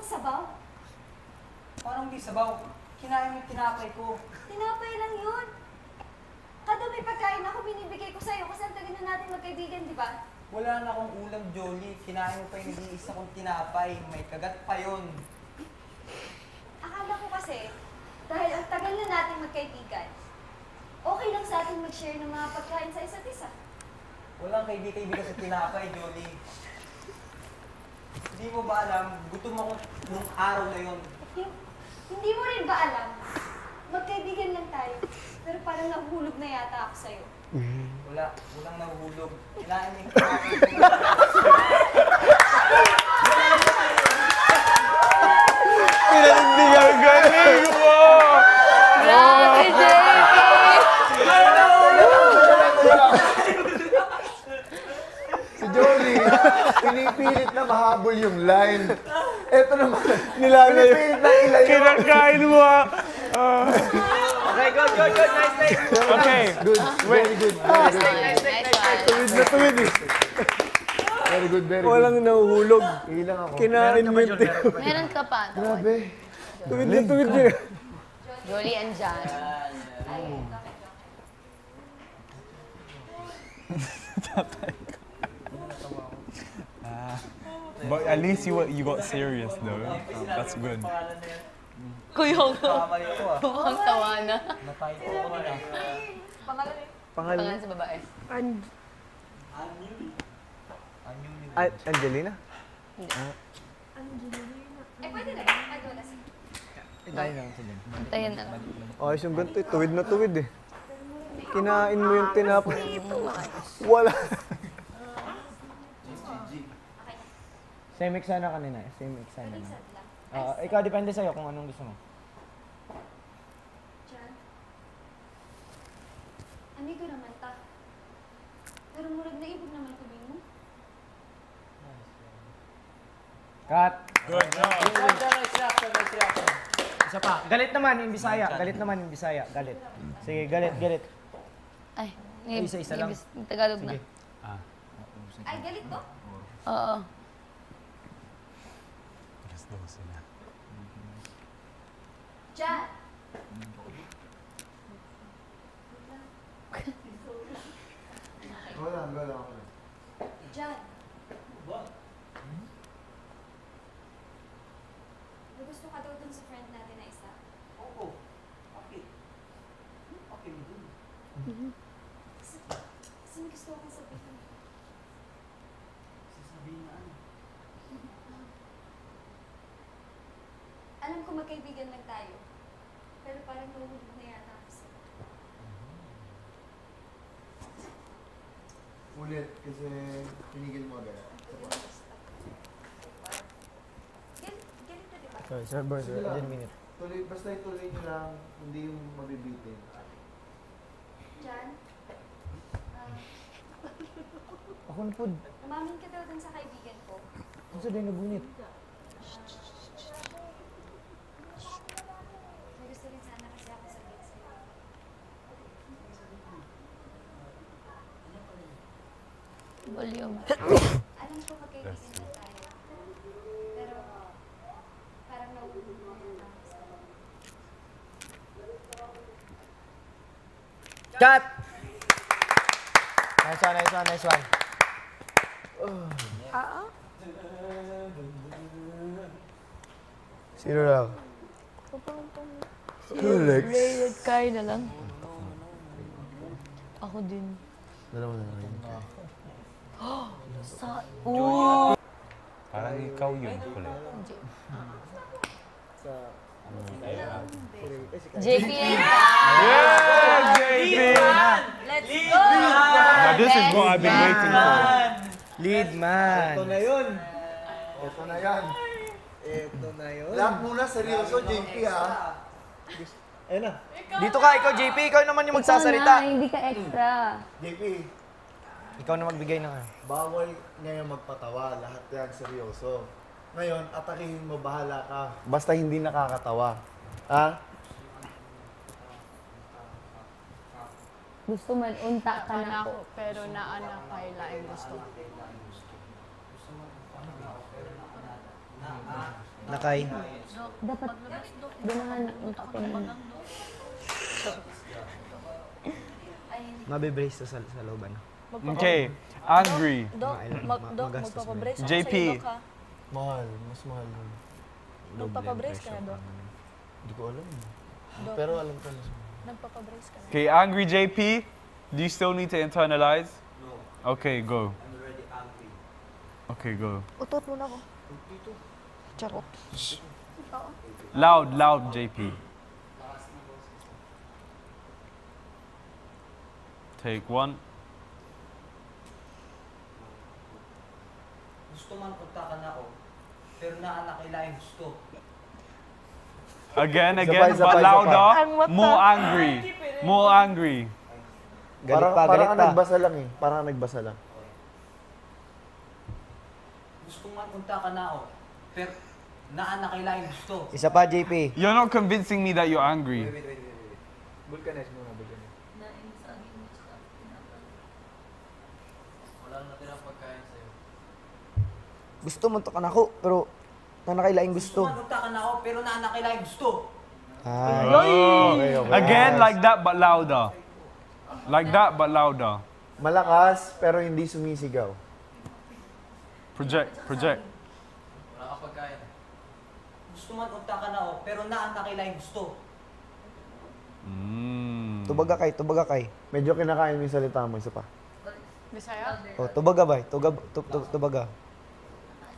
sabaw? Parang di sabaw. Kinain mo yung tinapay ko. Tinapay lang yun. Kada may pagkain ako, binibigay ko sa'yo kasi ang tagal na natin magkaibigan, di ba? Wala na akong ulam, Jolie. Kinain mo pa yung nag-iisa kong tinapay. May kagat pa yun. Akala ko kasi, dahil ang tagal na natin magkaibigan, okay lang sa atin mag-share ng mga pagkain sa isa't isa. Walang kaibigan sa tinapay, Jolie. Hindi mo ba alam, gutom ako nung araw na yun. Hindi mo rin ba alam? Magkaibigan lang tayo. Pero parang nahuhulog na yata ako sa'yo. Walang nahuhulog. Kinain mo yung tinapay ko. Pinanindigan galing mo! Grabe, JP! Si Jolie, pinipilit na mahabol yung line. Eto naman, Nilalayo. pinipilit na ilayo. Kinakain mo ah! Okay, good. Nice. Okay. Good, very good. Very good. Tuwid na tuwid eh. Very good, very good. Walang nahuhulog. Ilang ako. Kinain mo yung Meron ka pa. Grabe. tuwid na tuwid niya. Jolie and John. But at least you got serious though. That's good. Kuya ko. Kamali ako ah. Mukhang tawa na. Natay ko ako na. Pangalan sa babae. Angelina? Eh, pwede na. Pwede na sige. Antayin na lang. Ayos yung ganito eh. Tuwid na tuwid eh. Kinain mo yung tinapay. Wala. Same sana kanina. Same sana. Pwede sad lang. Ikaw, depende sa'yo kung anong gusto mo. John, amigo naman ta. Pero murag na ibog naman tubig mo. Cut! Good job. Nice reaction. Isa pa. Galit naman yung Bisaya. Galit. Sige, galit. Ay, Isa-isa lang. Tagalog na. Sige. Ay, galit ko? Oo. John! Wala ako. John! May gusto ka daw dun sa friend natin na isa. Oo. Bakit? Okay mo dun. Kasi may gusto akong sabihin. Sasabihin na ano. Alam ko magkaibigan lang tayo. Pero parang nahuhulog na yata ako sa'yo. Ulit, kasi pinigil mo agad. Galit na, diba? Sorry, sir, boss. Sige lang. 1 minute. Basta ituloy nyo lang, hindi yung mabibitin. John? Ako na po. Umamin ka daw dun sa kaibigan ko. Ano sa din nagunit? May gusto rin sana kasi ako sabihin sa'yo. Volume. Alam ko magkaibigan lang tayo. Pero parang nahuhulog na yata ako sa'yo. Cut! Nice one. Sino lang? Alex. Rated Kai na lang. Ako din. Dalawa na lang. Sa... Parang ikaw yun kulit. JP and Yeah, JP! Let's go! Now this is what I've been waiting for. Lead man. Ito na yan. Lahat muna, seryoso, JP ha. Ayun na. Dito ka, ikaw JP. Ikaw naman yung Ikaw na, magsasalita. hindi ka extra. JP, Ikaw na magbigay ng ano. bawal ngayon magpatawa, lahat yan seryoso. Ngayon, atakihin mo, bahala ka. Basta hindi nakakatawa. Ha? Gusto man, unta ka na ako. Pero naana kay laing gusto. Kay. Dapat ganahan yung kapin mo. Mabibrace to sa looban. Okay, angry. Dok, magastos mo. magpapabrace ako JP. sa'yo, Dok, ha? Mahal, mas mahal yun. Magpapabrace ka na, Dok. Hindi ko alam. Dok, Pero alam ko na. nagpapabrace ka na. Okay, angry JP. Do you still need to internalize? No. Okay, go. I'm already angry. Okay, go. Utot muna ko. Charot. Loud, JP. Take one. Gusto man punta ka na ako, pero naanakailaing gusto. Again, Sabay, but sabay, louder. Ang mata. More angry. More angry. Galit pa, Parang galit ka pa. nagbasa lang eh. Parang ka nagbasa lang. Gusto man punta ka na ako, pero naanakailaing gusto. Isa pa, JP. You're not convincing me that you're angry. Vulcanize muna, vulcanize. Walang natirang pagkain sa'yo. Gusto mo to ka na ako, pero nanakailaing Gusto gusto. man punta ka na ako, pero naanakailaing gusto. Ay. Okay, okay. Again, like that, but louder. Like that, but louder. Malakas, pero hindi sumisigaw. Project. Wala ka pagkain. Gusto man punta ka na ako, pero naanakailaing gusto. Tubaga kay. Medyo kinakain mo yung salita mo. Isa pa. Bisaya? Oh, tubaga ba? Tubaga.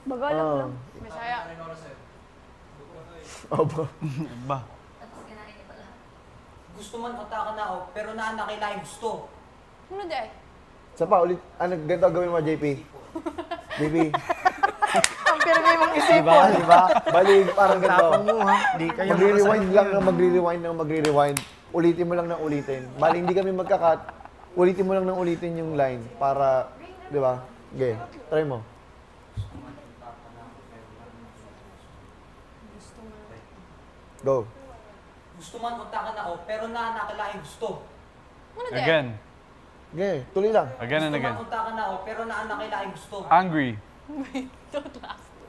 Baga lang Oh. lang. Bisaya. Opo. Ba. Tapos kinain niya pala. Gusto man punta ka na ako, pero naanakailaing gusto. Ano day? Isa pa, ulit. Ano, ganito gawin mo, JP? JP. Ang pirmi mong Diba? Diba? Balik, parang ganito. Tapang mo ha. Di kayo Magre-rewind lang ng magre-rewind. Ulitin mo lang ng ulitin. Bali, hindi kami magka-cut. Ulitin mo lang ng ulitin yung line para, di ba? Okay, try mo. Go. Gusto man punta ka na ako, pero naanakailaing gusto. Again. Okay, tuloy lang. Again and Gusto again. man punta ka na ako, pero naanakailaing gusto. Angry.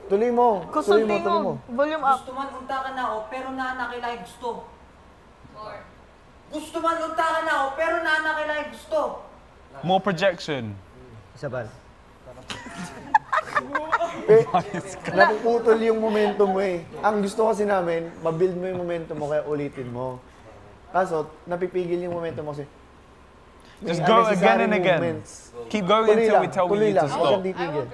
Tuloy mo. Tuloy mo, tuloy mo. Volume up. Gusto man punta ka na ako, pero naanakailaing gusto. Gusto man punta ka na ako, pero naanakailaing gusto. More projection. Isa pa. Napuputol yung momentum mo eh. Ang gusto kasi namin, mabuild mo yung momentum mo kaya ulitin mo. Kaso, napipigil yung momentum mo kasi may Just go unnecessary again and again. movements. Keep going Tuloy until lang, we tell tuloy you lang. to Huwag kang stop. titigil.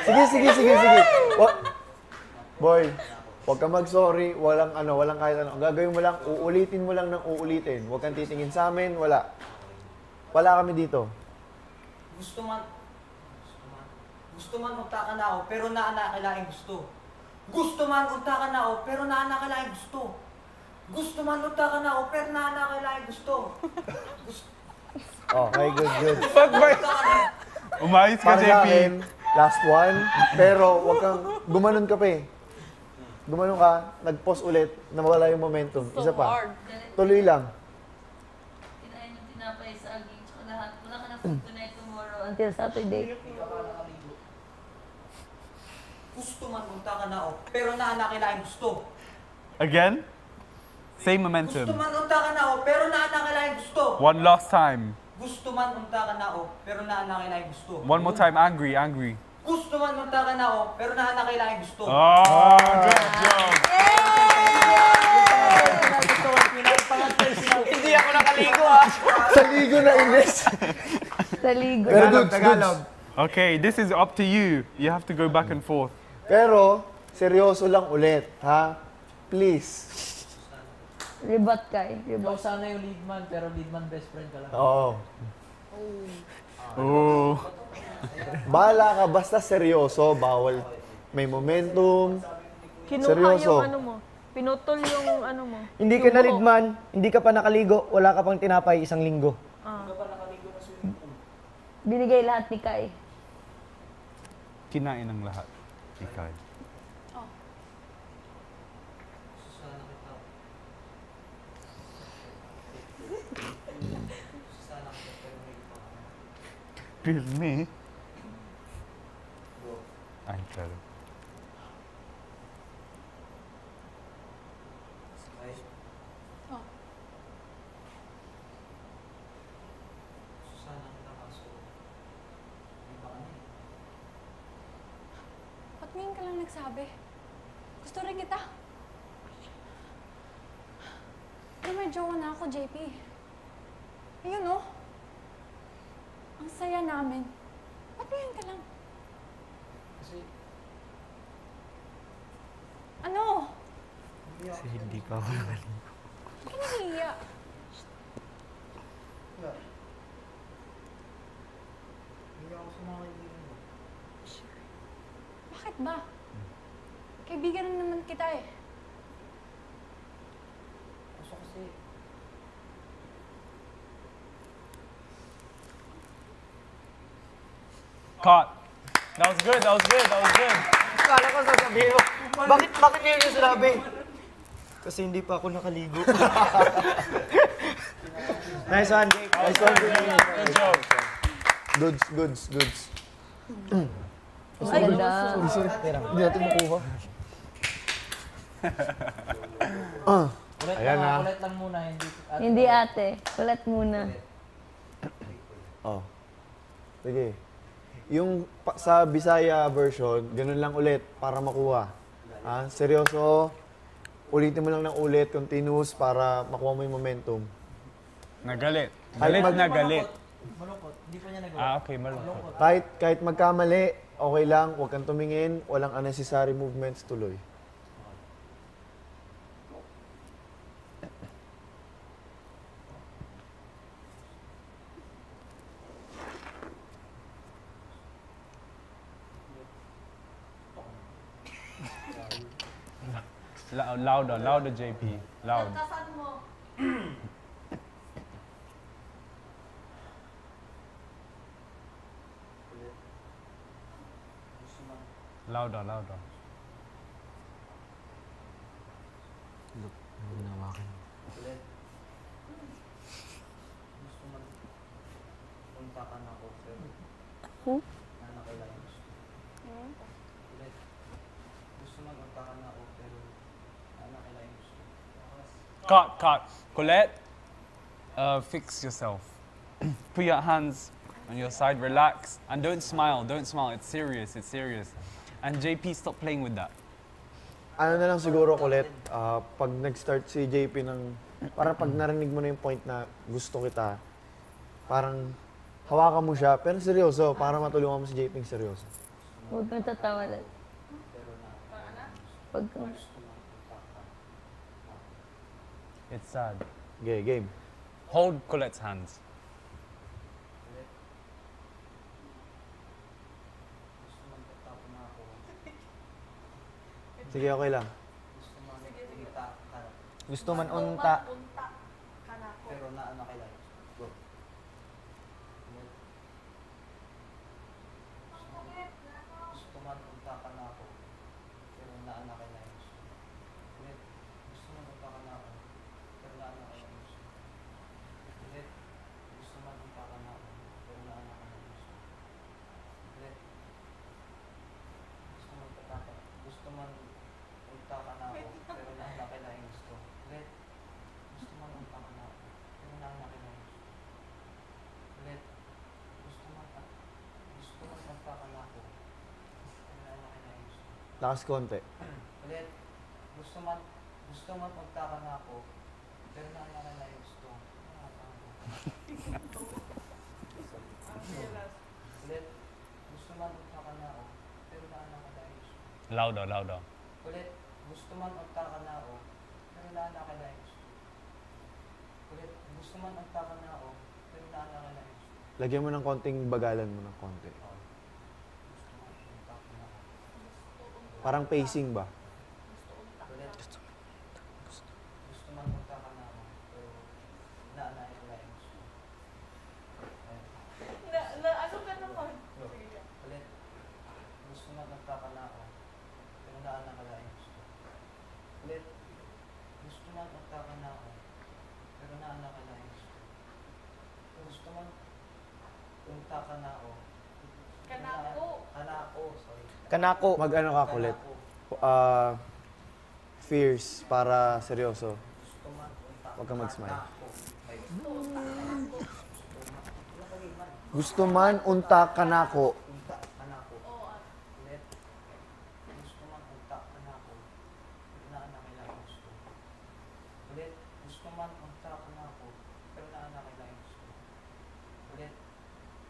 Sige. Boy, huwag kang mag-sorry, walang kahit ano. Ang gagawin mo lang, uulitin mo lang ng uulitin. Huwag kang titingin sa amin, wala. Wala kami dito. Gusto man punta ka na ako, pero naanakailaing gusto. Gusto man punta ka na ako, pero naanakailaing gusto. Gusto man punta ka na ako, pero naanakailaing gusto. Okay, good. Umayos ka, Para sa JP. akin, last one. Pero huwag kang, gumanon ka pa eh. Gumanon ka, nag-pause ulit, nawala yung momentum. Isa pa. Tuloy lang. Kinain yung tinapay sa aging, tsaka lahat. Wala ka na food tonight, tomorrow. Until Saturday. Gusto man punta ka na ako, pero naanakailaing gusto. Again. Same Gusto momentum. man punta ka na ako, pero naanakailaing gusto. One last time. Gusto man punta ka na ako, pero naanakailaing gusto. One more time. Angry. Gusto man punta ka na ako, pero naanakailaing gusto. Oh, good job. Hindi ako nakaligo ha. Sa ligo na Ines. Sa ligo. Pero goods. Okay, this is up to you. You have to go back and forth. Pero, seryoso lang ulit, ha? Please. Ribat kay. Ikaw sana yung lead man, pero lead man best friend ka lang. Oo. Oh. Bahala ka, basta seryoso. Bawal may momentum. Kinuha Seryoso. yung ano mo. Pinutol yung ano mo. Hindi ka nalidman, hindi ka pa nakaligo, wala ka pang tinapay isang linggo. Binigay lahat ni Kai. Kinain ng lahat. Ikay. Pirmi. Ay, claro. Oh. Susana kita kaso. Iba ka na eh. Ba't ngayon ka lang nagsabi? Gusto rin kita. Pero may jowa na ako, JP. Ayun oh. Ang saya namin. Ba't ngayon ka lang? Kasi Ano? Kasi hindi pa ako nakaligo. Ba't ka nahihiya? wala. Hindi ako sa mga kaibigan mo. Bakit ba? Kaibigan na naman kita eh. Kaso kasi Cut. That was good, that was good, that was good. Kala ko sasabihin mo, bakit ngayon yung sinabi? Kasi hindi pa ako nakaligo. Nice one, Jake. Nice one, Good job. Goods. Maganda. Hindi natin makuha. Kulit Ayan lang, na. kulit lang muna, hindi. Hindi ate. Kulat muna. Oh. Sige. Yung sa Bisaya version, ganun lang ulit para makuha. Seryoso, ulitin mo lang ng ulit, continuous para makuha mo yung momentum. Nagalit. Kahit Galit na galit. Malungkot, hindi pa niya nagawa. Ah, okay, malungkot. Kahit magkamali, okay lang, huwag kang tumingin, walang unnecessary movements, tuloy. Louder, louder, JP. Loud. Louder, louder. ulit. Gusto mo punta ka na ako pero na kailangan gusto. Ulit. Gusto mo punta ka na ako pero na kailangan gusto. Cut. Colette, fix yourself. Put your hands on your side, relax, and don't smile. Don't smile. It's serious. It's serious. And JP, stop playing with that. Ano na lang siguro ulit, pag nag-start si JP ng, parang pag narinig mo na yung point na gusto kita, parang hawakan mo siya, pero seryoso, para matulungan mo si JP ng seryoso. Huwag kang tatawa lang. Huwag kang... It's sad. Okay, game. Hold Colette's hands. Gusto mo magtapon na ako. Sige, okay lang. Gusto mo kita ka Gusto man unta. pero na kailangan gusto. Go. Ulit. Gusto mo punta ka na ako pero na kailangan gusto. Ulit. Gusto mo punta ka na ako pero na kailangan gusto. Ulit. Gusto mo punta ka na ako pero na kailangan gusto. Ulit. Gusto mo punta ka na ako pero na kailangan gusto. Ulit. Gusto mo punta ka na ako pero na kailangan gusto. Ulit. Gusto mo punta ka na ako pero na kailangan gusto. Lakas konti. Ulit. Gusto mo punta ka na ako pero na kailangan gusto. Ulit. Gusto mo punta ka na ako pero na kailangan gusto. Louder, louder. Ulit. Gusto mo punta ka na ako pero na kailangan gusto. Ulit. Gusto mo punta ka na ako pero na kailangan gusto. Lagyan mo ng konting bagalan mo ng konti. Gusto mo punta ka na ako. Parang pacing ba? Ulit. Gusto man punta ka na ako, pero naanahin ko lang yung gusto. Ano ka naman? Ulit. Gusto man punta ka na ako, pero naanahin ko lang yung gusto. Ulit. Gusto man punta ka na ako, pero naanahin ko lang yung gusto. Gusto man unta ka na ako. Kanako. Kanako, sorry. Kanako. Mag-ano ka kulit? Fierce para seryoso. Gusto man unta Huwag kang mag-smile. kanako. Ay, Gusto man unta kanako. unta kanako. Ulit. Gusto man unta kanako. Pero naa na kailangan gusto. Ulit. Gusto man unta kanako. Pero naa na kailangan gusto. Ulit.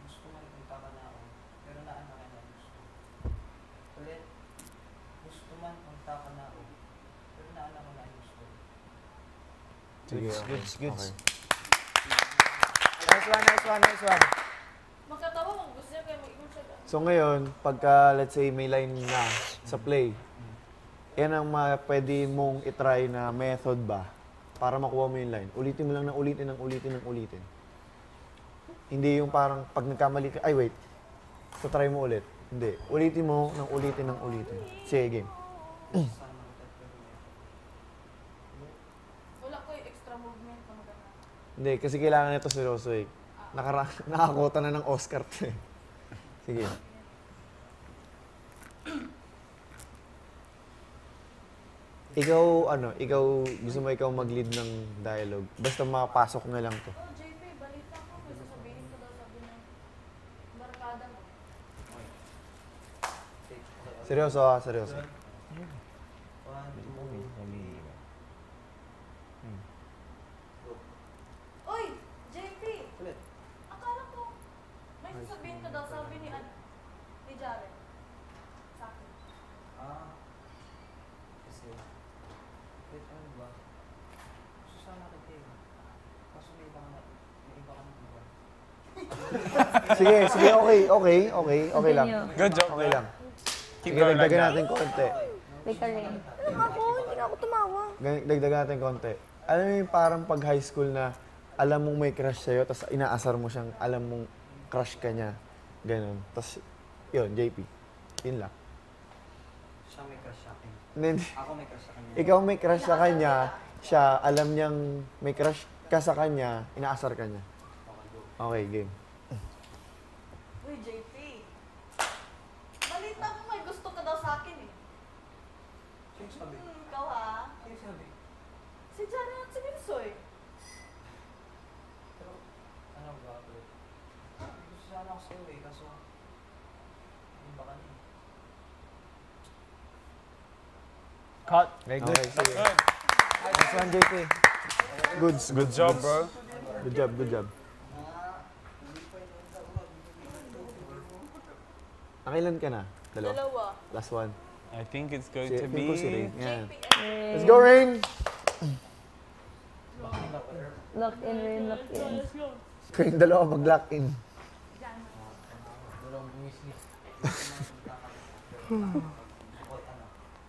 Gusto man unta kanako. Pero naa na kailangan gusto. Ulit. Gusto man unta kanako. Pero naa na kailangan gusto. Sige, okay. Goods. Okay. Nice one. Magkatawa kung gusto niya kaya mag-ikot siya. So ngayon, pagka let's say may line na sa play, yan ang pwede mong itry na method ba para makuha mo yung line. Ulitin mo lang ng ulitin. Hindi yung parang pag nagkamali ka, ay wait, so try mo ulit. Hindi. Ulitin mo ng ulitin. Sige, game. Wala ko yung extra movement na maganda. Hindi, kasi kailangan nito seryoso eh. Nakakota na ng Oscar to eh. Sige. Ikaw, gusto mo ikaw mag-lead ng dialogue. Basta mapasok na lang to. Oh, JP, balita ko. May sasabihin ko daw sabi ng barkada mo. Seryoso ha, seryoso. 1, 2, Oy! JP! ulit. Akala ko may sasabihin ka daw sabi ni Jaren. Sa akin. Kasi, wait, ano ba? Gusto sana kita eh. Kaso may iba ka na iba. Sige, okay lang. Good job. Okay lang. Keep Sige, going like dagdagan that. natin konti. Teka rin. Dagdagan natin konti. Alam mo yung parang pag high school na alam mong may crush sa'yo, tapos inaasar mo siyang alam mong crush ka niya. Ganon. Tapos, yun, JP. Yun lang. Siya may crush sa akin. Then, Ako may crush sa kanya. ikaw may crush sa kanya, siya alam niyang may crush ka sa kanya, inaasar ka niya. Okay, game. Uy, JP. Balita ko may gusto ka daw sa akin eh. Sino sabi? Ikaw ha? Sino sabi? Si Jaren at si Minsoy. Pero, ano ba? Gusto sana ako sa'yo eh, kaso, iba ka na eh. Cut. Okay, sige. Good. Next one, JP. Good job, bro. Good job. Nakailan ka na? Dalawa? Last one. I think it's going Si, to feel ko si be. Rain. Yan. Let's go, Rain! Lock in rin, lock in. Kayong dalawa mag-lock in. Dalawang bumisnis.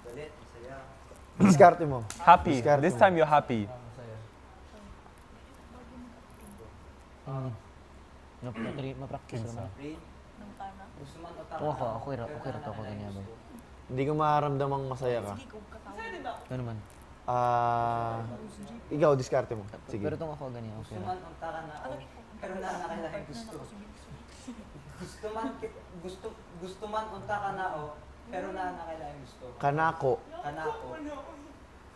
Galit, masaya. Diskarte mo. Happy. Discard This mo. time you're happy. Masaya. Ma-practice naman. Rain, gusto man utang Oo, okay ra to ako ganyan ba. Hindi ko mararamdamang masaya ka. Ano naman? Ikaw, diskarte mo. Sige. Pero itong ako ganyan, okay gusto ra. man unta ka na ako, pero nakakailangan gusto. Gusto man unta ka na ako, pero nakakailangan gusto. Kanako. Kanako.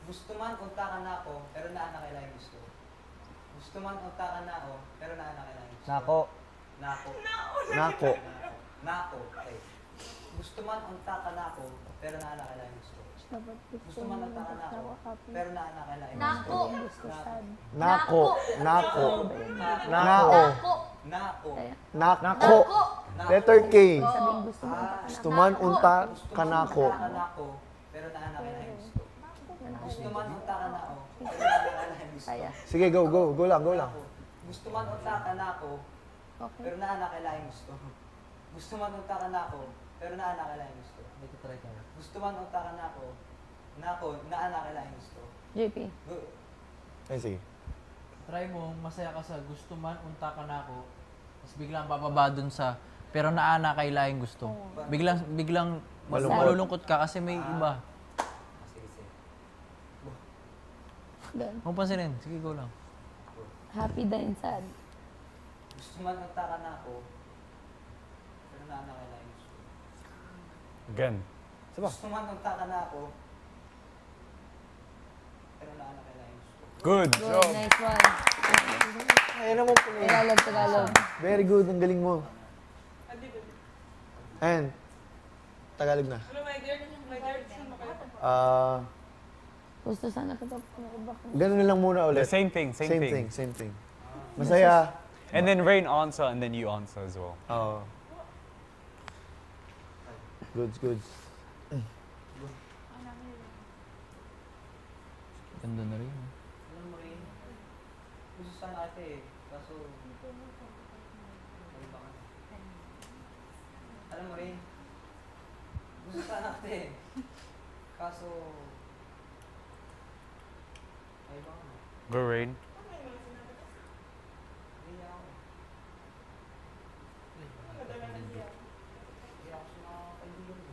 Gusto man unta ka na ako, pero nakakailangan gusto. Gusto man unta ka na ako, pero nakakailangan gusto. Nako. Nako. Nako. Nako. Okay. Gusto man unta ka na ako, pero nakakailangan gusto. Gusto man unta ka na ako, pero nakakailangan gusto. Nako! Nako. Nako. Nako. Nako. Nako. Nako. Letter K. Sabing gusto mo. Gusto man unta kanako. Kanako, pero nakakailangan gusto. Gusto man unta ka na ako, pero nakakailangan gusto. Kaya. Sige, go. Go lang. Gusto man unta ka na ako, Okay. pero nakakailangan gusto. Gusto man unta ka na ako, pero nakakailangan gusto. Dito try ka. Gusto man unta ka na ako, nakakailangan gusto. JP. Go. Ay, sige. Try mo, masaya ka sa gusto man, unta ka na ako. Tapos biglang bababa dun sa, pero naana kay laing gusto. Biglang malulungkot ka kasi may iba. Sige. Done. Huwag pansinin. Sige, go lang. Happy din sad. Gusto man unta ka na ako, Pero naanakay lang yung gusto. Again. Saba. Gusto man unta ka na ako. Pero naanakay lang yung gusto. Good Good, job. nice one. Ayan naman po na Tagalog, Tagalog. Very good, ang galing mo. And, Tagalog na. Gusto sana kita pumakabak. Ganun na lang muna The ulit. same thing, same, thing. Same thing. Masaya. And then Rain answer, and then you answer as well. Oo. Goods, goods. Ganda na rin. Alam mo rin, gusto sana ate eh. Kaso, may iba ka na. Alam mo rin, gusto sana ate eh. Kaso, may iba ka na. Go Rain. Hindi niya ako. Hindi ako sa mga kaibigan ko.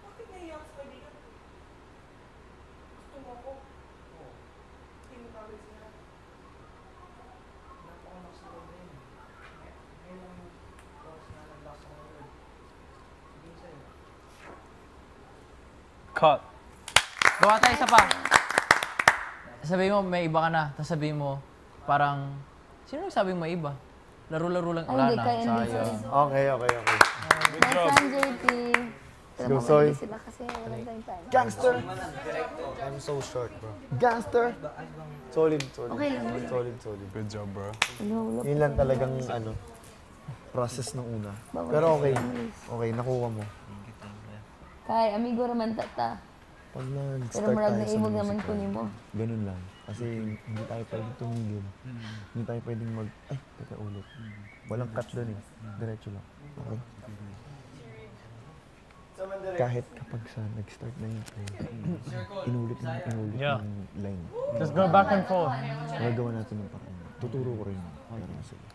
Bakit naiyak sa kaibigan? Gusto mo ako? Oo. Hindi mo kami sinabi. Napakanak sa loob na yun. Ngayon lang yung oras na nag-last ako ng word. Sabihin sa'yo. Cut. Gawa tayo isa pa. Sabihin mo, may iba ka na. Tapos sabihin mo, parang, sino nagsabing may iba? Laro-laro lang. Ay, Wala hindi na. kaya, hindi Sayang. Okay, okay, okay. Good Nice job. one, JP. Let's go, Soy. Sila kasi walang tayong time. Gangster! Direkto. I'm so short, bro. Gangster! Solid, solid. Okay lang. Solid, solid. Good job, bro. Hulog. Yun lang talagang, ano, process ng una. Pero okay. Okay, nakuha mo. Kay, amigo raman tata. Pag Pero nag-start marag tayo na sa imog music, naman kunin mo. ganun lang. Kasi hindi tayo pwedeng tumigil. Hindi tayo pwedeng ay, teka ulit. Walang cut doon eh. Diretso lang. Okay? Kahit kapag sa nag-start na yung play, inulit Yeah. yung line. Just go back and forth. Magagawa natin ng paraan. Tuturo ko rin. Pero sige.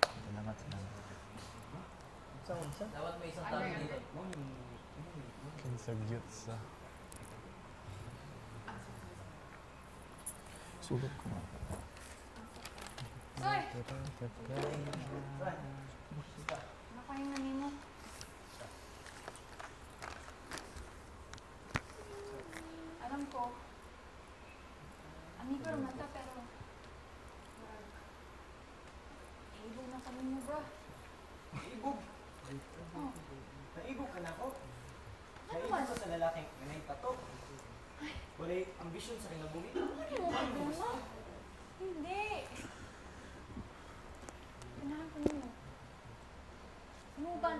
Dapat may isang tao dito. Kinsagyutsa. Sulot ko. Soy! Nakahinga nimo. Alam ko, amigo naman ta, pero ibog na kami mo, bro. Naibog. Oh. Naibog ka na ako. Ano Naibog man? ka sa lalaking ganay pato. Wala'y ambisyon sa kinabuhi. Ano mo ba mo? Hindi. Pinahan ko nimo. Ano ba?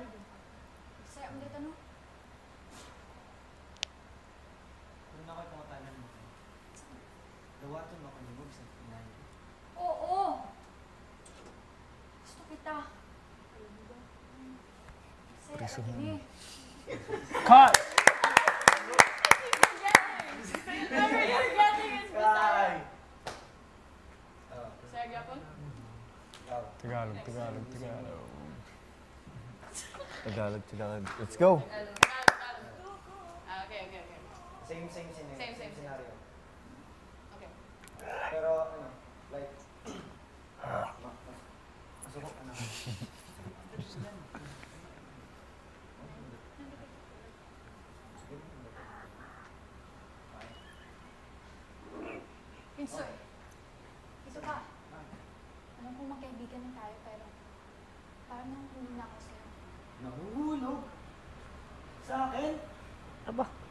Saya ang dito, no? Kung na ako'y pangatanan mo. Dawaton mo ako nimog sa pinay. Oo! Gusto kita. Saya ka din eh. Cut. Tagalog, Tagalog, Tagalog. Tagalog, Tagalog. Let's go! Same scenario. Okay. Pero ano, like, masukot ka na. Pinsoy. Ito ka. Alam ko magkaibigan na tayo, pero parang nanghuli na ako sa'yo. Nahuhulog? Sa akin?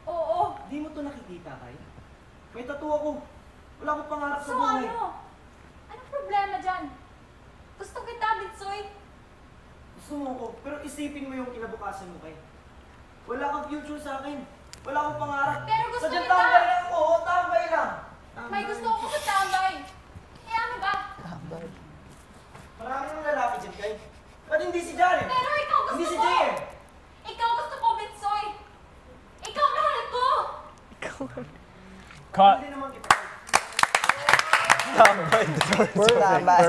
Oo! Di mo to nakikita, Kay? May tattoo ako. Wala akong pangarap sa So buhay. ano? Anong problema dyan? Gusto kita, Pinsoy. Gusto mo ko, pero isipin mo yung kinabukasan mo, Kay. Wala kang future sa akin. Wala akong pangarap. Pero gusto Sadyang kita. tambay lang ako. Oo, tambay lang. May gusto ako sa tambay. Eh ano ba? Marami ng lalaki dyan, Kay. Ba't hindi si Jaren? Pero ikaw gusto Hindi si ko! JM. Ikaw gusto ko, Pinsoy! Ikaw mahal ko! Cut. Hindi naman kita.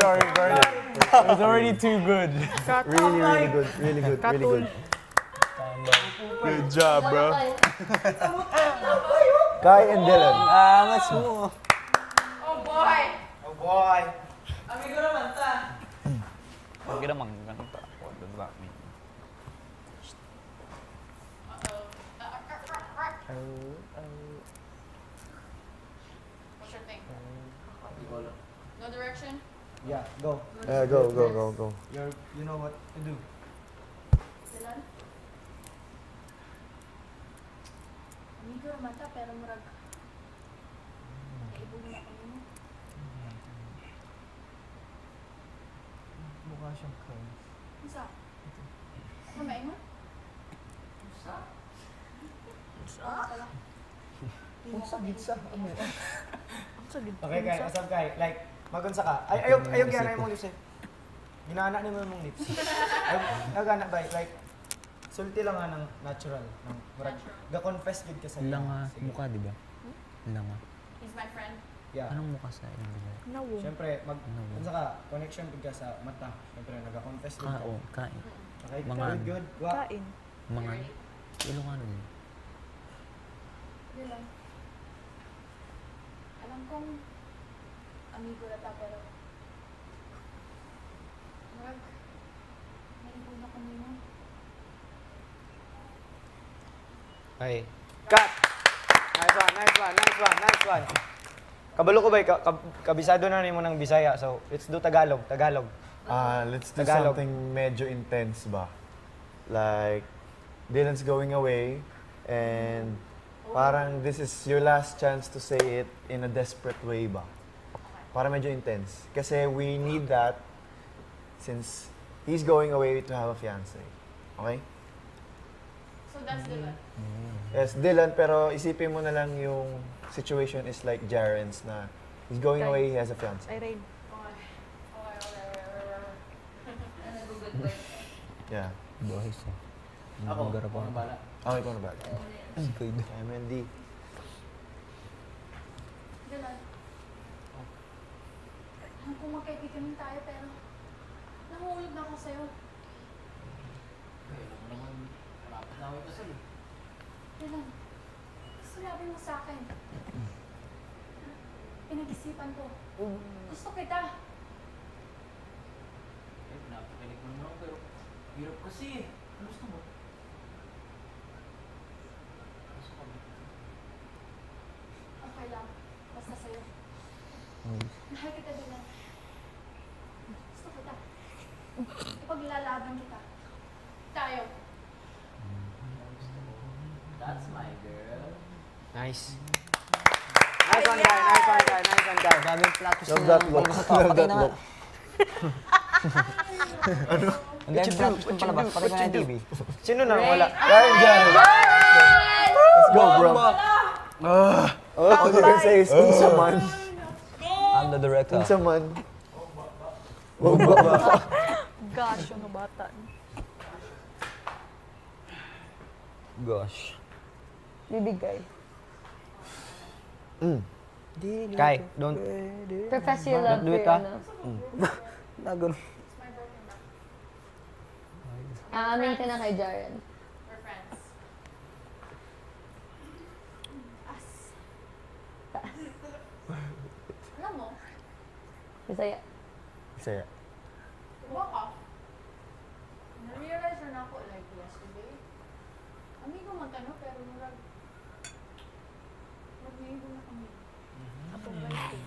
Sorry, bro. It was already too good. Really, really good. Really good. Really good. Good job, bro. Kai and Dylan. Angas mo. Oh boy! Oh boy. Amigo naman ta. Huwag ka naman ganito. Yeah, go. Go. You know what to do. Silan? Amigo naman ta, pero murag. Nakaibog na kami mo. Mukha siyang clown. Isa? Ano ba ingon? Isa? Isa? Pala. Okay, kay, asam kay, like, magunsa ka. Ayaw gana mo, Yusef. Ginana ni mo mong lips. Ayaw gana ba, like, sulti lang nga ng natural. Ng, murag, ga-confess yun ka sa Lang iya. nga, Sige. mukha, di ba? Lang nga. He's my friend. Yeah. Anong mukha sa inyo? Siyempre, magunsa ka, connection ka sa mata. Siyempre, nag-confess yun ka. Kao, kain. Okay, Mga good. Wa. Mga Ilocano yun. Yun lang. Alam kong amigo na ta, pero murag, naibog na kami mo. Okay. Cut! Nice one. Kabalo ko ba, kabisado na mo ng Bisaya, so let's do Tagalog. Let's do Tagalog. something medyo intense ba? Like, Dylan's going away and parang this is your last chance to say it in a desperate way ba? Para medyo intense. Kasi we need that since he's going away to have a fiancé. Okay? So that's the one. Yes, Dylan, pero isipin mo na lang yung situation is like Jaren's na he's going away, he has a fiancé. Okay. Yeah. Boys eh. Ako, Garap ako na bala. Okay, ikaw na ba? Pwede. MLD. Dylan. Alam ko magkaibigan tayo, pero nahulog na ako sa'yo. Kaya naman naman, malapit na ako ikasal eh. Dylan, sinabi mo sa akin. Pinag-isipan ko. Gusto kita. Eh, pinapakinig mo naman ako, pero hirap kasi eh. Ano gusto mo? Gusto ko ba? Okay lang. Basta sa'yo. Mahal kita, Dylan. Gusto kita. Ipaglalaban kita. Tayo. That's my girl. Nice. Nice one, guy. Daming plot twist Love that look. Love that look. Ang daming plot twist ng palabas. Patay ka na yung TV. Sino na wala? Ryan Jared. Let's go, bro. All you can say is unsa man. I'm the director. Unsa man. Gosh, yung bata. Gosh. Bibigay. Kai, don't. Profess your love Do for it, your ah. love. Nagun. Aamin ka na kay Jaren. We're friends. As. Alam mo, Bisaya. Saya. baka, na-realize na ako like yesterday. Amigo man ka, no? Pero murag, mag-iibo na kami. Ako ba ito?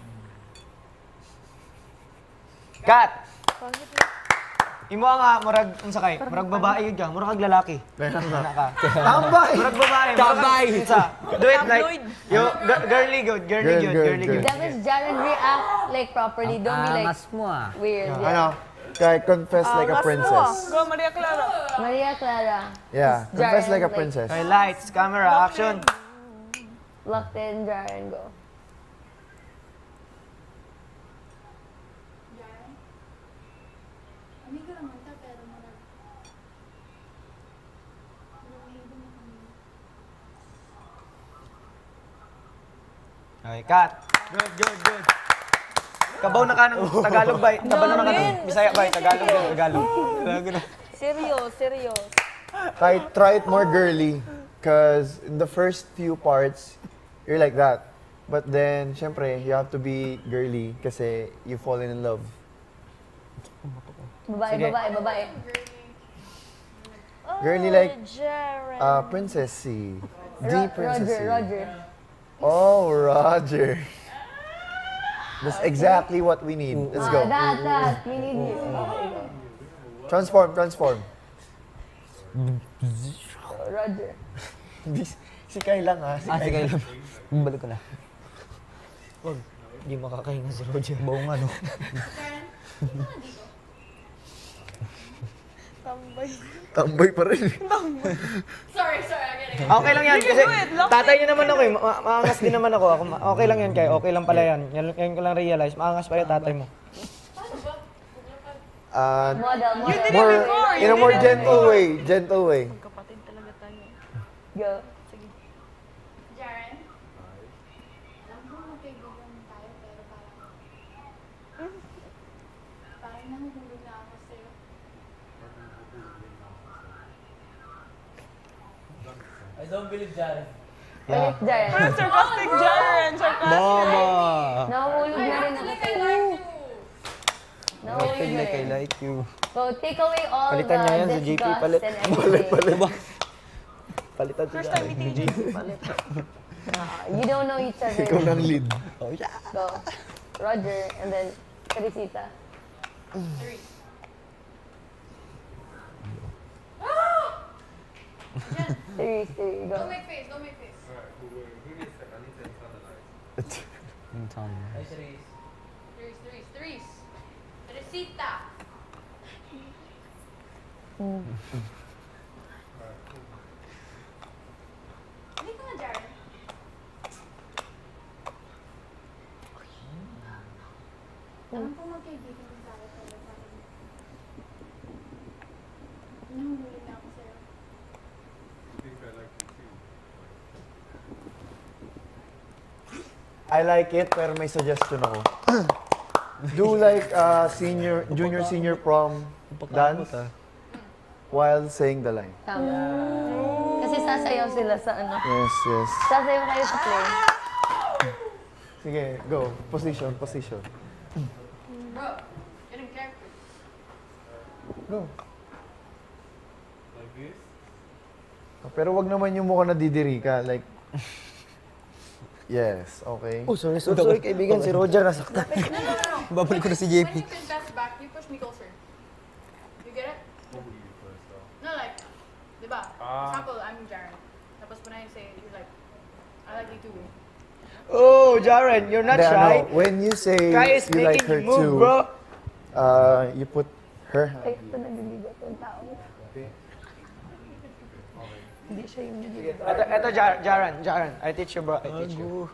Cut! Imo nga, murag, unsa kay? Murag babae yun ka, murag kag lalaki. Anak ka. Tambay! Murag babae. Tambay! Unsa? Do it like, girly good. Dapat Jaren react like properly. Don't be like Angas mo ah. weird. Ano? Kaya confess like a princess. Go, Maria Clara. Maria Clara. Yeah, confess Jaren, like a like- princess. Okay, lights, camera, action. Locked in, Jaren, go. Jaren? Amigo naman ta, pero murag, mag-iibo na kami. Okay, cut. Good. Kabaw na ka ng Tagalog ba? Kabaw na ka ng Bisaya ba? Tagalog. Serious. Try it more girly. Cause in the first few parts, you're like that. But then, syempre, you have to be girly kasi you fall in love. Babae. Girly like princessy. Deep princessy. Roger. Oh, Roger. That's exactly what we need. Let's go. That. We need you. Transform. Roger. Si Kyle lang ha. Si Kyle. Balik ko na. Wag. Hindi makakahinga si Roger. Bawo nga, no? Karen, hindi ka na dito. Tambay pa rin. Sorry, I get it. Okay lang yan kasi tatay niyo naman ako eh. Maangas din naman ako. Okay lang yan kayo. Okay lang pala yan. Yan ko lang realize. Maangas pa yung tatay mo. Paano ba? Model. More, in a more gentle way. Kapatid talaga tayo. Go. Sige. Jaren? Alam mo, magkaibigan tayo, pero parang nahuhulog na ako sa'yo. I don't believe Jaren. Ulit, Jaren. Sarcastic, Jaren! Mama! Nahulog na rin ako Like, I sa'yo. like you. Nahulog na Like I rin. like you. So, take away all Palitan niya yan the sa JP disgust palit. and everything. Palitan siya. You don't know each other. Ikaw nang lead. Go. Roger, and then Teresita. Therese, go. Don't make face. Ay, Cerise. Therese. Teresita. Hindi ka na, Jaren. Alam ko magkaibigan tayo, pero parang nahuhulog na ako sa'yo. I like it, pero may suggestion ako. Do like junior, senior prom dance while saying the line. Tama. Kasi sasayaw sila sa ano. Yes. Sasayaw kayo sa play. Sige, go. Position. Bro, get in character. Go. Pero wag naman yung mukha na didiri ka. Like, yes, okay. Oh, sorry kaibigan. Si Roger nasaktan. No. Babalik ko na si JP. When you confess back, you push me closer. You get it? No, like, diba? Example, I'm Jaren. Tapos when I say, you're like, I like you too. Oh, Jaren, you're not Hindi, shy. when you say Guy is you like making her you move, too, bro. you put her Ay, hand. ito nagliligot yung tao. Hindi siya yung nagliligot. Ito Jaren. I teach you, bro. I teach you.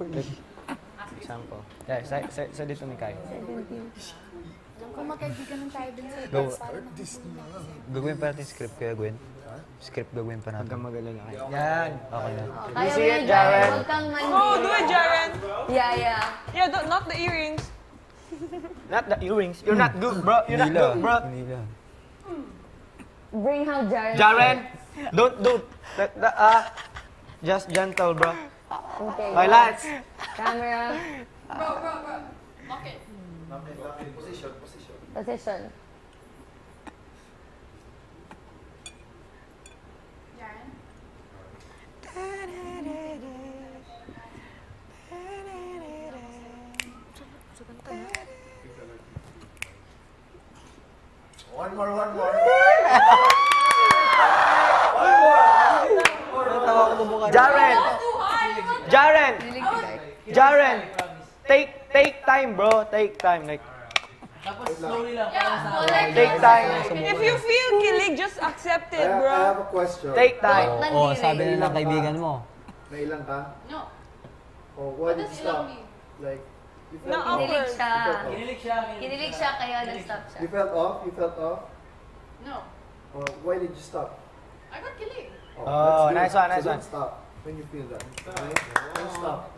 Example. Yeah, sa dito ni Kai. Alam ko magkaibigan ng tayo din sa Go. para nahuhulog na ako sa'yo. Gagawin pa natin script kaya, Gwen. Script gagawin pa Huwag natin. kang magalala. Yan. Okay na. Kaya see mo it, yan, Jaren? Huwag kang mandi. Oh, do it, Jaren! Yeah. Yeah, not the earrings. Not the earrings. You're not good, bro. You're not good, bro. Nila. Bring how Jaren. Jaren, don't do. Just gentle, bro. Okay, Okay, go. lads. Camera. Bro. Lock it. Position. Jaren? One more. Jaren, take time, bro. Take time, like Tapos slowly lang. take time. If you feel kilig, just accept it, I bro. have a question. Take time. Oo, sabi na ng kaibigan mo. Nailang ka? No. Or why did you Does he stop? love me? Like, you Na felt, Kinilig siya. Kinilig siya. Kinilig siya, kaya nag-stop siya. you felt off? No. Or why did you stop? I got kilig. Oh, that's nice good. one. So don't stop when you feel that. Okay? Don't stop.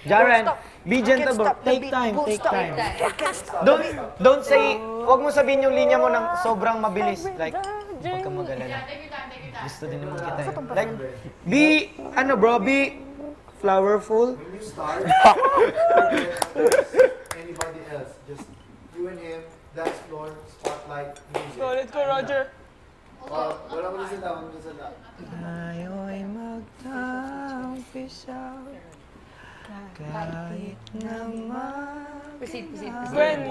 Jaren, be gentle, bro. Take time. Take time. Don't say, wag mo sabihin yung linya mo ng sobrang mabilis. Like, huwag kang mag-alala. Yeah, take your time. Gusto din naman kita eh. Like, be flowerful. When you start, anybody else, just you and him, dance floor, spotlight, music. Go, let's go, Roger. Wala mo na sila. Tayo'y magtampisaw Kahit naman Proceed. Gwen.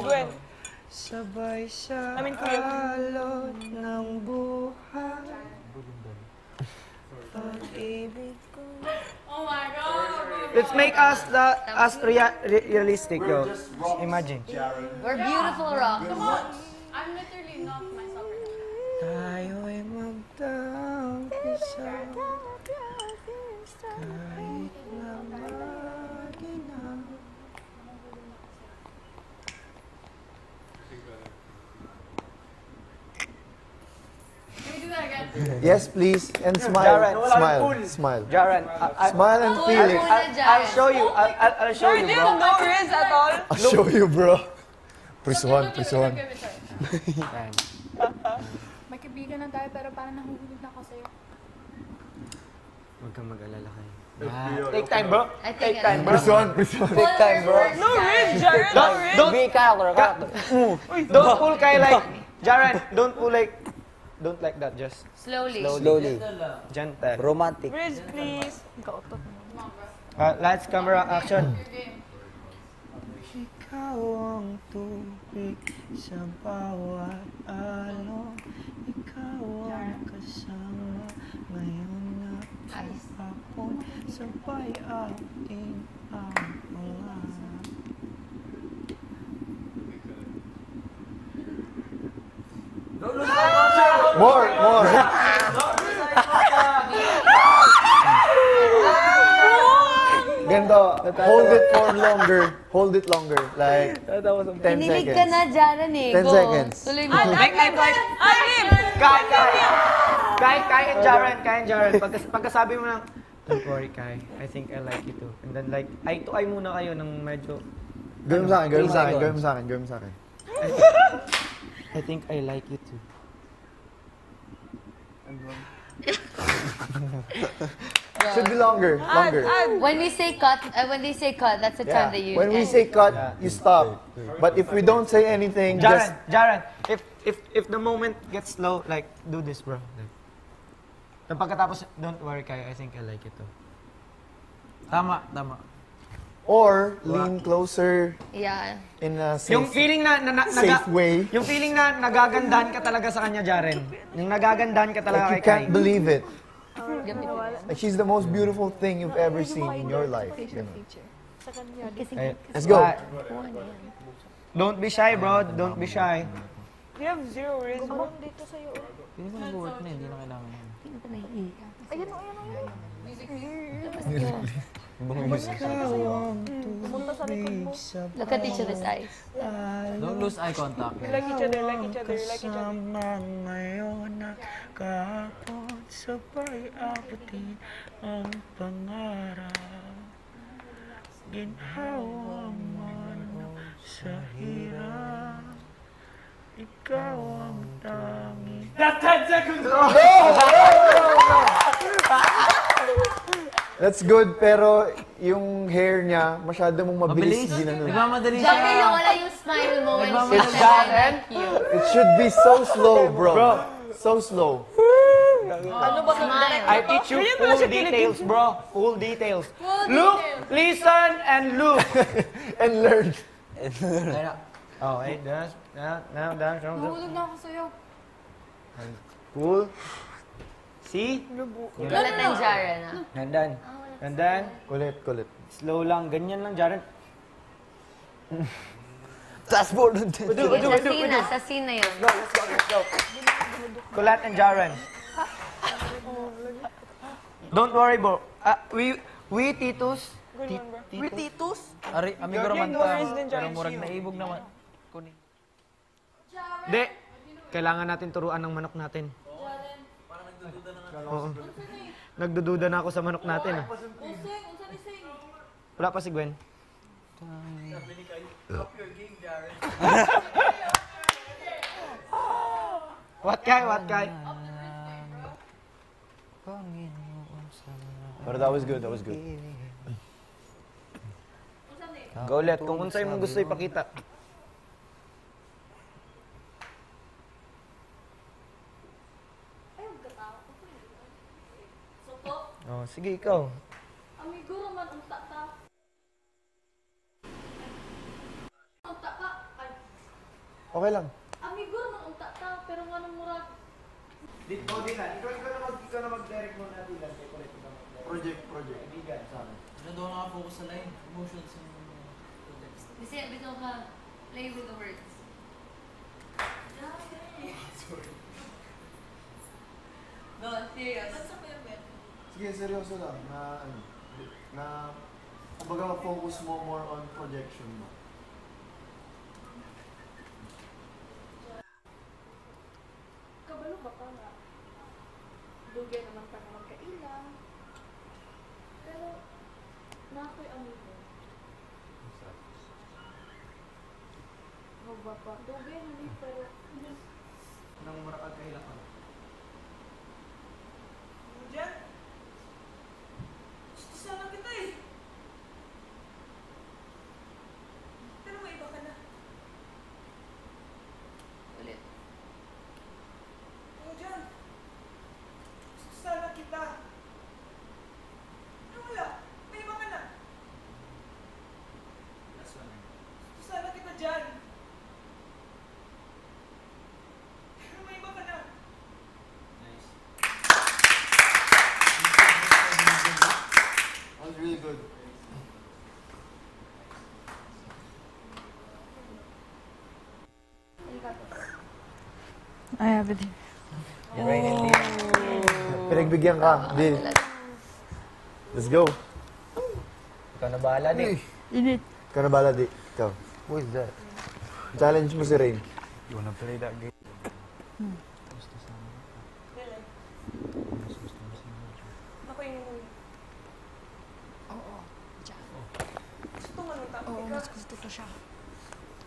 sabay sa Kuya. alon ng buhay. Pag-ibig ko. Oh my god! Let's make us realistic, yo. Imagine. We're beautiful rock. Come on! I'm literally not myself right now. Tayo'y magtampisa kahit na maginaw. Can we do that again? Yes, please. And smile. Jaren, Smile. Jaren, Smile and feel it. I'll show you. I'll show you, bro. No riz at all. I'll show you, bro. Press Okay, one, look, press look, one. look, look, look. May kaibigan na tayo pero parang nahuhulog na ako sa'yo. Huwag kang mag-alala kayo. Take time, bro. I think Press one, press one. Take time, bro. No riz, Jared. No riz. Don't pull kayo like, Jaren, don't pull like, don't like that, just Slowly. Slowly. gentle. Romantic. Riz, please. Lights, camera, action. Your game. Ikaw ang tubig sa bawat alon. Ikaw ang kasama ngayon at hapon. Sabay ating ang pangarap. More. Ganito, hold it longer. Like, 10 Kinilig ka seconds. na, Jaren eh. 10 Go. seconds. Tuloy mo. Kai and Jaren. Pagkasabi mo ng, don't worry, Kai. I think I like you too. And then like, eye to eye muna kayo ng medyo, Gawin mo sa akin. I think I like you too. Should be longer. When we say cut, that's the time that you When we end. say cut, you stop. But if we don't say anything, just Jaren, if the moment gets slow, like, do this, bro. Like, then pagkatapos, don't worry, Kai. I think I like it too. Tama. or lean closer Yeah. in a Yung safe, feeling na safe way. yung feeling na nagagandahan ka talaga sa kanya, Jaren. Yung nagagandahan ka talaga Like you kay Kai. can't believe it. Like she's the most beautiful thing you've ever seen in your life. You know. Let's go. Don't be shy, bro. Don't be shy. You have zero riz. Pili mo nag-work na, hindi na kailangan yan. Look at each other's eyes. Don't lose eye contact. Like each other, like each other, like each other. Kasama ngayon at kahapon, sabay abutin ang pangarap. Ginhawa man sa hirap, ikaw ang tanging. That's good, pero yung hair niya, masyado mong mabilis. Nagmamadali Jackie, siya. nawala yung smile mo when she It's said I like you. It should be so slow, bro. So slow. Smile. I teach you full details, bro. Full details. Look, listen, and look. And learn. Oh, wait, dance. Now, dance. Nahulog na ako sa'yo. Cool. See? Ulit ng Jaren, ah. Gandan. Gandan. Kulit. Slow lang. Ganyan lang, Jaren. Fast forward. Sa scene na yun. Kulat and Jaren. Don't worry, bro. We Titus. We Titus? Ari, amigo raman no ta. riz din, Pero Jaren. murag naibog naman. Kunin. De, kailangan natin turuan ng manok natin. Oo. Nagdududa na ako sa manok natin. Ah. Wala pa si Gwen. What Kai? But that was good. Go ulit. Kung unsay mong gusto ipakita. Oh, sige ikaw. Amigo, man, ang tata. Okay lang. Amigo, maunta ta, pero nga nang mura. Dito, Dylan. Ikaw na mag-direct mo na, Dylan. Kaya kulit ikaw mag-direct. Project. Kaibigan sa amin. Ano daw nakafocus sa line? Emotions yung project. Kasi bito ka, play with the words. No, serious. Sige, seryoso lang. Kumbaga, focus mo more on projection mo. Kabalo ba ka nga? Dugay naman ka naman kailang. Pero, nakoy amigo. Huwag pa. Dugay na ni, pero... Nang marakad kayo lang ako. Diyan. Gusto sana kita eh. Pero may iba ka na. Ulit. Ako dyan. Gusto sana kita. Pero wala. May iba ka na. Gusto sana kita dyan. Pero may iba ka na. That was really good. I have it. Pinagbigyan ka. Deal. Let's go. Ikaw na bahala, Di. Init. Ikaw na bala, Di. Ikaw. Who is that? Challenge mo si Rain. You wanna play that game? Dili. Ako yung inuwi. Oo. Diyan. Gusto mo nung tapos Oo, ikaw. mas gusto ko siya.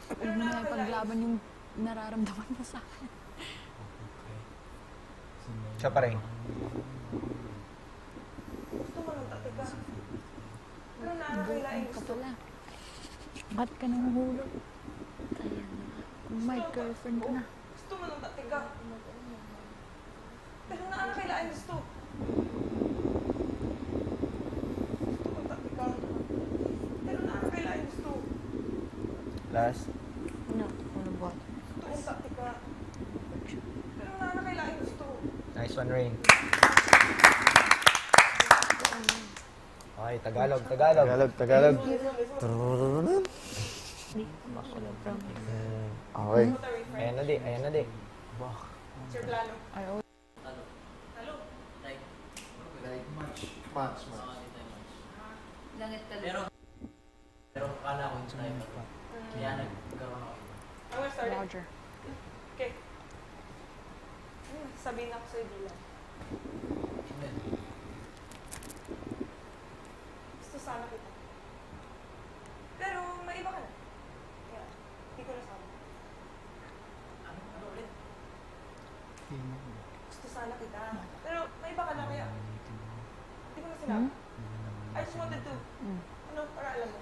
Huwag mo na ipaglaban yung nararamdaman mo sa akin. Siya pa rin. Gusto mo nung tapos ikaw. Pero nakakailaing Ka gusto. pala. Ba't ka nanguhulog? My girlfriend ka na. Gusto mo nung tapos ikaw. Pero nakakailaing gusto. Gusto mo tapos ikaw. Pero nakakailaing gusto. Last. No, ano ba? Gusto mong tapos ikaw. Pero nakakailaing gusto. Nice one, Rain. Okay, Tagalog. Tagalog. Okay. Ayan na, Di. What's your plano? Talo. Match. Langit ka Pero akala ko yung time ako. Kaya nagkaroon ako. I'm gonna start it. Roger. Okay. Sabihin ako sa'yo bilang. Gusto sana kita. Pero may iba ka na. Kaya, hindi ko nasabi. Ano ulit? Gusto sana kita. Pero may iba ka na kaya. Hindi ko na sinabi. I just wanted to. Ano, para alam mo.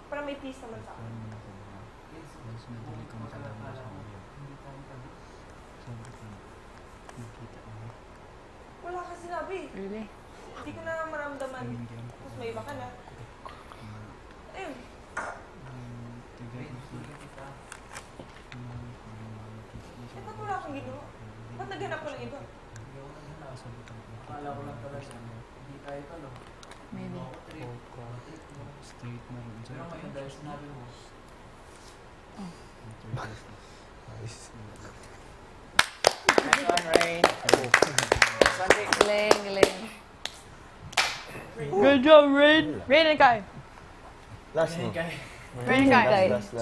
Para may peace naman sa akin. Wala ka sinabi. Really? Hindi ko na maramdaman. Tapos may iba ka na. Ayun. Eh, ba't wala kang ginawa? Ba't naghanap ko ng iba? Akala ko lang talaga. Hindi tayo talo. Maybe. Pero ngayon dahil sinabi mo, Nice. Nice one, Rain. Galing, galing. Good job, Rain! Rain and Kai. Last mo. Rain and Kai. Last.